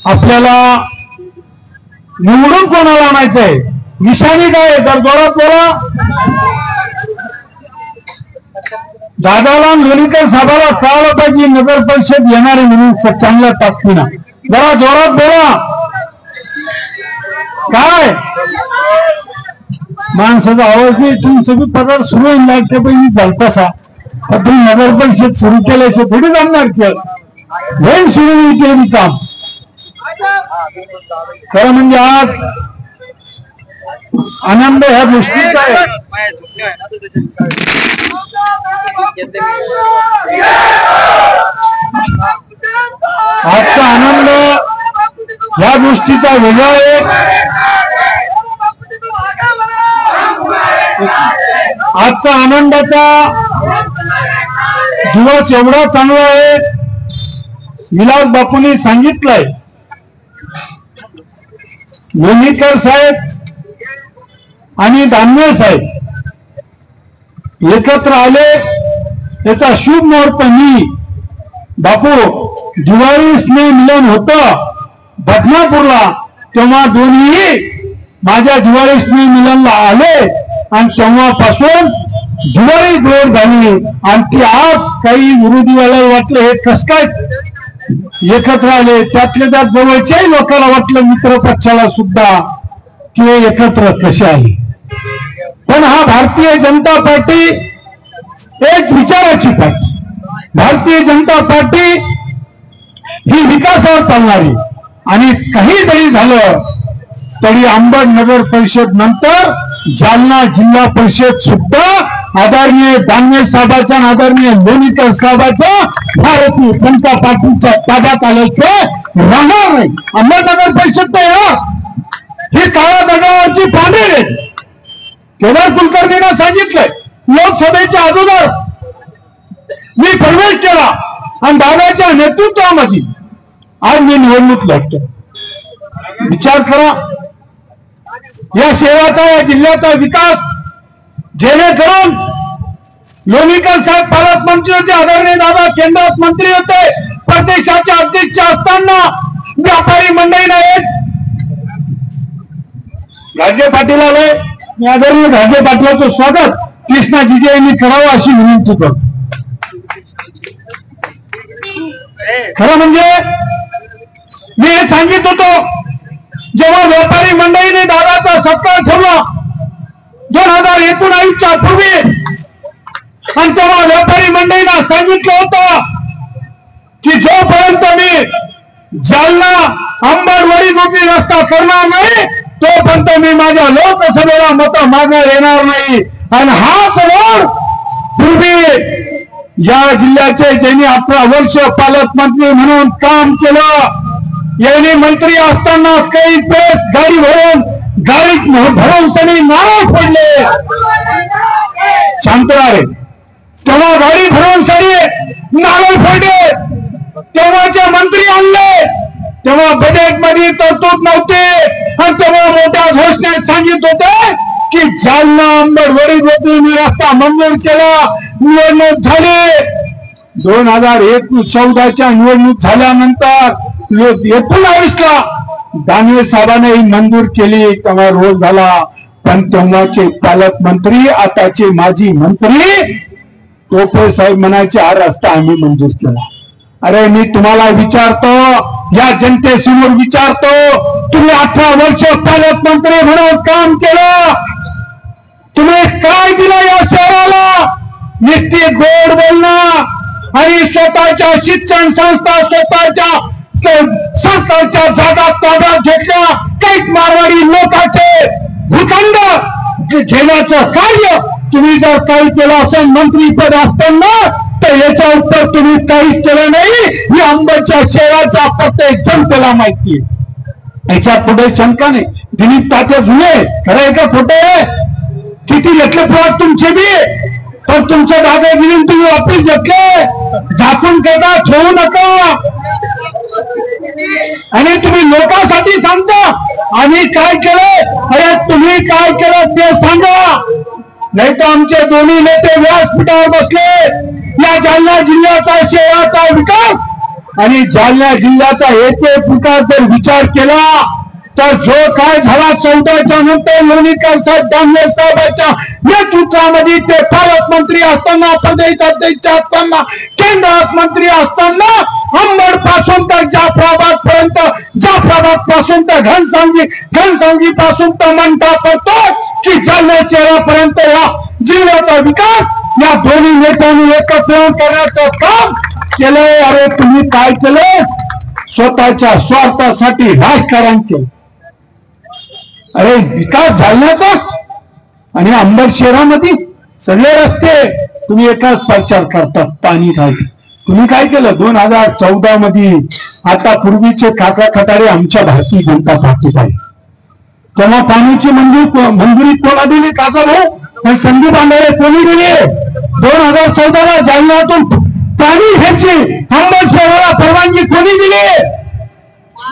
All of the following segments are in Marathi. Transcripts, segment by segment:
आपल्याला निवडून कोणाला आणायचंय, निशाणी काय, जर जोरात बोला. दादाला लोणीकर साहेबाला कळालं पाहिजे नगर परिषद येणारे म्हणून चांगल्या ताकदीनं. जरा जोरात बोला. काय माणसाचा आवाज नाही, तुमचं बी पगार सुरू होईल लागते पाहिजे झालतासा. तुम्ही नगर परिषद सुरू केल्याशिवाय थोडी जाणार केलं सुरू केली काम. खरं म्हणजे आज आनंद ह्या गोष्टीचा आहे. आजचा आनंद ह्या गोष्टीचा वेगळा आहे. आजचा आनंदाचा दिवस एवढा चांगला आहे. विलास बापूंनी सांगितलंय, लोणीकर साहेब आणि दानवे साहेब एकत्र आले, याचा शुभ मुहूर्त मी बापू दिवाळी स्नेह मिलन होतं बदनापूरला, तेव्हा दोन्ही माझ्या दिवाळी स्नेह मिलनला आले आणि तेव्हापासून दिवाळी जोड झाली. आणि ती आज काही विरोधीवाला वाटलं हे कस काय एकत्र आले, त्यातल्या त्यात जवळच्याही लोकांना वाटलं मित्र पक्षाला सुद्धा की एकत्र कसे आहे. पण हा भारतीय जनता पार्टी एक विचाराची पार्टी. भारतीय जनता पार्टी ही विकासावर चालणारी, आणि काही जरी झालं तरी अंबड नगर परिषद नंतर जालना जिल्हा परिषद सुद्धा आदरणीय दानवे साहेबांच्या आदरणीय लोणीकर साहेबांच्या भारतीय जनता पार्टीच्या ताब्यात आल्याशिवाय राहणार नाही. अहमदनगर परिषद तर ही काळ्या दगडावरची पांढरी आहे. केदार कुलकर्णींना सांगितलंय, लोकसभेच्या अगोदर मी प्रवेश केला आणि दादाच्या नेतृत्वामध्ये आज मी निवडणूक लढतो. विचार करा, या शहराचा या जिल्ह्याचा विकास जेणेकरून लोणीकर साहेब पालकमंत्री होते, आदरणीय दादा केंद्रात मंत्री होते, प्रदेशाचे अध्यक्ष असताना व्यापारी मंडळीने एक घागे पाटील आले. मी आदरणीय घागे पाटलाचं स्वागत कृष्णाजी यांनी करावं अशी विनंती करतो. खरं म्हणजे मी हे सांगित होतो, जेव्हा व्यापारी मंडळीने दादाचा सत्कार ठेवला 2019च्या पूर्वी, आणि तेव्हा व्यापारी मंडळींना सांगितलं होतं की जोपर्यंत मी जालना अंबडवडी जोगी रस्ता करणार नाही तोपर्यंत मी माझ्या लोकसभेला मतं मागणार येणार नाही. आणि हाच रोड पूर्वी या जिल्ह्याचे ज्यांनी 18 वर्ष पालकमंत्री म्हणून काम केलं, यांनी मंत्री असताना काही पेट गाडी भरून सनी नारळ फोडले. शांतराय तेव्हा गाडी भरून सनी नारळ फोडले, तेव्हाचे मंत्री आणले, तेव्हा बजेटमध्ये तरतूद नव्हती. आणि तेव्हा मोठ्या घोषणेत सांगित होते की जालना अंबडवडी जोगी रस्ता मंजूर केला. निवडणूक झाली. 2014च्या निवडणूक झाल्यानंतर 19ला दानवे साहेबांनी मंजूर केली, तेव्हा रोड झाला. पण तेव्हाचे पालकमंत्री आताचे माजी मंत्री टोपे साहेब म्हणायचे हा रस्ता आम्ही मंजूर केला. अरे मी तुम्हाला विचारतो, या जनतेसमोर विचारतो, तुम्ही 18 वर्ष पालकमंत्री म्हणून काम केलं, तुम्ही काय दिलं या शहराला? नुसती गोड बोलणं आणि स्वतःच्या शिक्षण संस्था स्वतःच्या सरकारच्या जागा ताब्यात घेतल्या. काही मारवाडी लोकांचे भूखंड घेण्याचं कार्य तुम्ही जर काही केलं असेल मंत्रीपद असताना तर याच्या उत्तर तुम्ही काहीच केलं नाही. या अंबडच्या शहराच्या प्रत्येक जनतेला माहिती आहे. याच्या पुढे शंका नाही. दिलीप तात्या जुने खरं आहे का खोटे आहे? किती घेतले प्लॉट तुमचे बी, पण तुमच्या दादागिरीने तुम्ही वापस घेतले. झाकून केला ठेवू नका. आणि तुम्ही लोकांसाठी सांगता आम्ही काय केलं, अरे तुम्ही काय केलं ते सांगा. नाही तर आमचे दोन्ही नेते व्यासपीठावर बसले. या जालना जिल्ह्याचा शहराचा विकास आणि जालना जिल्ह्याचा एक विकास जर विचार केला तर जो काय झाला 14च्या नंतर लोणीकर साहेब दानवे साहेबांच्या नेतृत्वामध्ये ते पालकमंत्री असताना प्रदेश अध्यक्ष असताना केंद्रात मंत्री असताना अंबड पासून तर जाफराबाद पर्यंत जाफराबाद पासून तर घनसावंगी पासून तर म्हणता पडतो की जालना शहरापर्यंत या जिल्ह्याचा विकास या दोन्ही नेत्यांनी एकत्र करण्याचं काम केलंय. अरे तुम्ही काय केलं? स्वतःच्या स्वार्थासाठी राजकारण केलं. अरे विकास जालन्याचा आणि अंबड शहरामध्ये सगळे रस्ते तुम्ही एकाच प्रचार करतात पाणी खाली. तुम्ही काय केलं 2014 मध्ये? आता पूर्वीचे काका खतारे आमच्या भारतीय जनता पार्टीत आहे तेव्हा पाण्याची मंजुरी कोणा दिली? काका भाऊ पण संदीप आंधळे कोणी दिली? 2014ला जालन्यातून पाणी घ्यायची अंबड शहराला परवानगी कोणी दिली?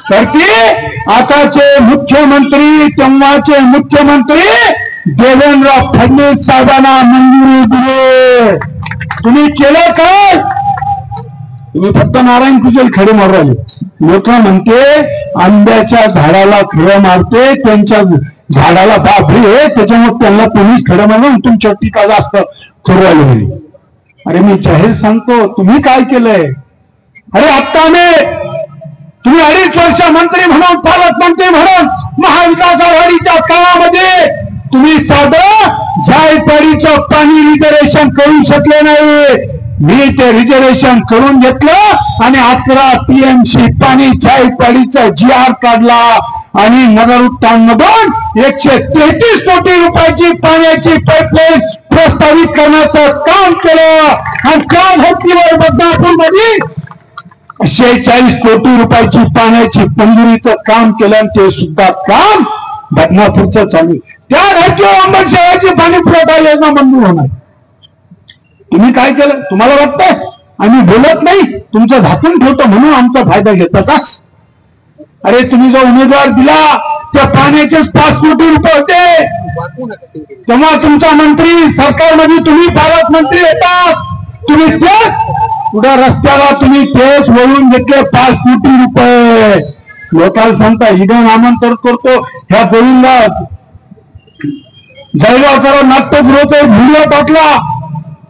तर ते आताचे मुख्यमंत्री तेव्हाचे मुख्यमंत्री देवेंद्र फडणवीस साहेबांना मंजुरी दिली. तुम्ही केलं काय? तुम्ही फक्त नारायण कुजल खडे मारू राहिले. लोक म्हणते आंब्याच्या झाडाला खडं मारते त्यांच्या झाडाला बापरे त्याच्यामुळे त्यांना पोलीस खडं मारून तुमच्या टीका जास्त करू राहिले. अरे मी जाहीर सांगतो तुम्ही काय केलंय? अरे आता तुम्ही 2.5 वर्ष मंत्री म्हणून पालकमंत्री म्हणून महाविकास आघाडीच्या काळामध्ये तुम्ही साधं जायकवाडीचं पाणी रिझर्वेशन करू शकले नाही. मी ते रिझर्वेशन करून घेतलं आणि 11 TMC पाणी जायकवाडीचा GR काढला आणि नगर उत्तानमधून 133 कोटी रुपयाची पाण्याची पाईपलाईन प्रस्तावित करण्याचं काम केलं. आणि त्या धर्तीवर बदनापूरमध्ये 46 कोटी रुपयाची पाण्याची मंजुरीचं काम केलं आणि ते सुद्धा काम बदनापूरचं चालू. त्या धर्तीवर अंबड शहराची पाणी पुरवठा योजना मंजूर होणार. तुम्ही काय केलं? तुम्हाला वाटतं आम्ही बोलत नाही तुमचं झाकून ठेवतो म्हणून आमचा फायदा घेता का? अरे तुम्ही जो उमेदवार दिला त्या पाण्याचेच 5 कोटी रुपये होते तेव्हा तुमचा मंत्री सरकारमध्ये तुम्ही पालकमंत्री येतात तुम्ही तेच पुढे रस्त्याला तुम्ही तेच वळून घेतले 5 कोटी रुपये. लोकांना सांगता इडन आमंत्रण करतो ह्या गोविंदा जळगावकर नाट्यगृहाचा व्हिडिओ टाकला.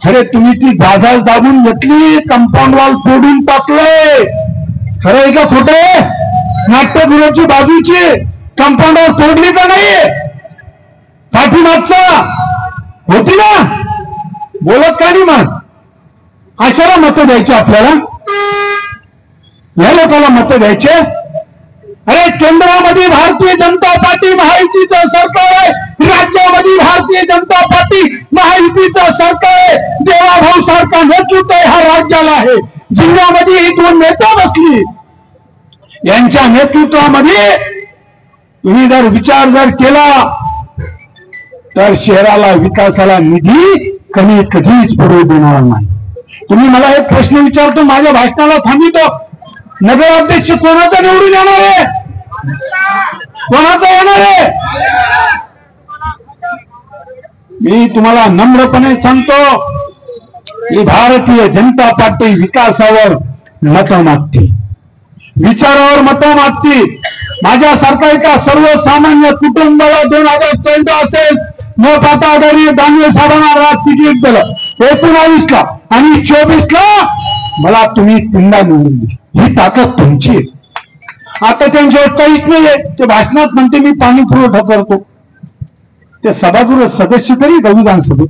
अरे तुम्ही ती जागा दाबून घेतली कंपाऊंड वॉल तोडून टाकले. खरं आहे का खोटं आहे? नाट्यगृहाची बाजूची कंपाऊंड वॉल तोडली का नाही? पाठीमागचा होती ना? बोलत का नाही? मग अशाला मतं द्यायची आपल्याला? या लोकांना मतं द्यायचे? अरे केंद्रामध्ये भारतीय जनता पार्टी महायुतीचं सरकार आहे राज्यामध्ये भारतीय जनता पार्टी महायुतीचं सरकार आहे. देवाभाऊ सारखा नेतृत्व हा राज्याला आहे. जिल्ह्यामध्ये ही 2 नेता बसली यांच्या नेतृत्वामध्ये तुम्ही जर विचार केला तर शहराला विकासाला निधी कमी कधीच पुरवू देणार नाही. तुम्ही मला एक प्रश्न विचारतो माझ्या भाषणाला थांबितो. नगराध्यक्ष कोणाचा निवडून येणार आहे? कोणाचा येणार आहे? मी तुम्हाला नम्रपणे सांगतो की भारतीय जनता पार्टी विकासावर मतं मागते विचारावर मतं मागते. माझ्यासारखा एका सर्वसामान्य कुटुंबाला 2014 असेल न पाहता आधारी दानवे साहेबांना तिकीट दिलं 19ला आणि 24ला मला तुम्ही पिंडा निवडून दिली. ही ताकद तुमची आहे. आता त्यांच्यावर काहीच नाहीये. ते भाषणात म्हणते मी पाणी पुरवठा करतो. ते सभागृह सदस्य तरी विधानसभेत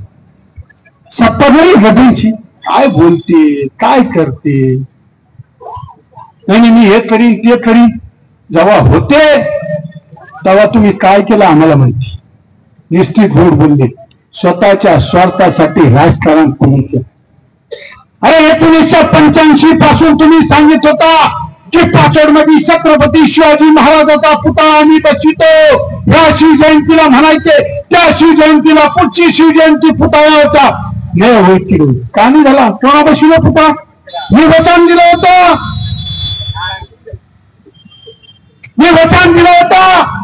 सत्ता तरी गदींची काय बोलते काय करते? नाही मी हे करीन ते करीन. जेव्हा होते तेव्हा तुम्ही काय केलं आम्हाला माहिती. निश्चित गोड बोलले स्वतःच्या स्वार्थासाठी राजकारण कोणी केलं. अरे 1985 पासून तुम्ही सांगित होता की पाचोडमध्ये छत्रपती शिवाजी महाराजाचा पुतळा आम्ही बसवितो. या शिवजयंतीला म्हणायचे त्या शिवजयंतीला पुढची शिवजयंती पुतळ्याचा नाही होईल. का नाही झाला? कोणा बसविला पुतळा? मी वचन दिलं होतं. मी वचन दिलं होतं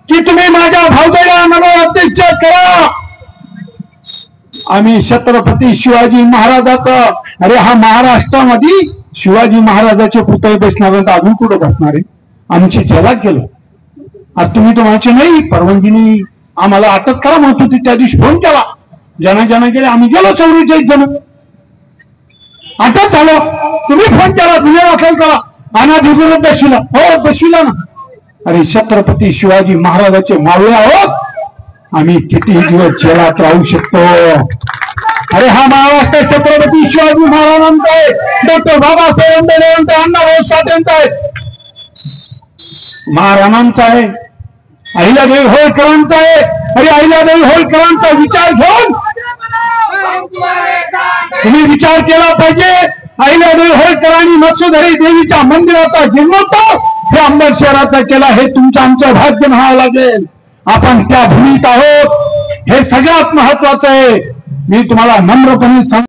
की तुम्ही माझ्या भाऊजाईला नगराध्यक्ष करा. आम्ही छत्रपती शिवाजी महाराजाचा अरे हा महाराष्ट्रामध्ये शिवाजी महाराजाचे पुतळे बसणार तर अजून कुठं बसणार आहे? आमची जलाद गेलो. आज तुम्ही तर म्हणायचे नाही परवानगीने आम्हाला अटक करा म्हणत होती. त्या दिवशी फोन केला, ज्यांना गेले आम्ही गेलो 44 जण. अटक झालो, तुम्ही फोन केला, गुन्हे दाखल करा, अनाधिकृत बसविला. हो बसविला ना. अरे छत्रपती शिवाजी महाराजाचे मावळे आहोत आम्ही, किती दिवस जेलात राहू शकतो? अरे हा महाराष्ट्र छत्रपती शिवाजी महाराजांचा आहे, डॉक्टर बाबासाहेब आंबेडकरांचा आहे, अण्णाभाऊ साठेंचा आहे, महाराणांचा आहे, अहिल्यादेवी होळकरांचा आहे. अरे अहिल्यादेवी होळकरांचा विचार घेऊन तुम्ही विचार केला पाहिजे. अहिल्यादेवी होळकरांनी मत्स्यधरी देवीच्या मंदिराचा जीर्णोद्धार हे अंबड शहराचा केला. हे तुमचं आमचं भाग्य म्हणावं लागेल. आपण त्या भूमीत आहोत, हे सगळ्यात महत्वाचं आहे. मी तुम्हाला नम्रपणे